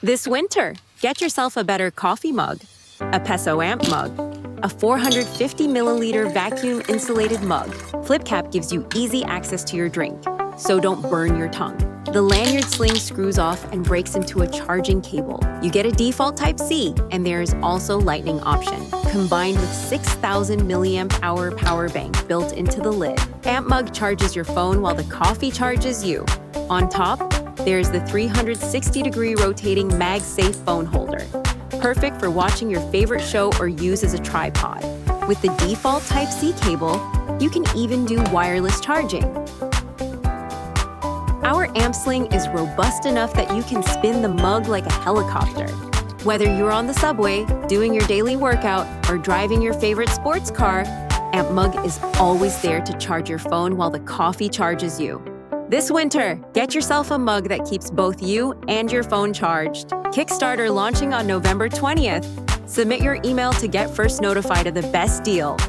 This winter, get yourself a better coffee mug. Appesso AmpMug, a 450 milliliter vacuum insulated mug. Flip cap gives you easy access to your drink, so don't burn your tongue. The lanyard sling screws off and breaks into a charging cable. You get a default Type-C, and there is also Lightning option, combined with 6,000 milliamp hour power bank built into the lid. AmpMug charges your phone while the coffee charges you. On top, there's the 360-degree rotating MagSafe phone holder, perfect for watching your favorite show or use as a tripod. With the default Type-C cable, you can even do wireless charging. Our AmpSling is robust enough that you can spin the mug like a helicopter. Whether you're on the subway, doing your daily workout, or driving your favorite sports car, AmpMug is always there to charge your phone while the coffee charges you. This winter, get yourself a mug that keeps both you and your phone charged. Kickstarter launching on November 20th. Submit your email to get first notified of the best deal.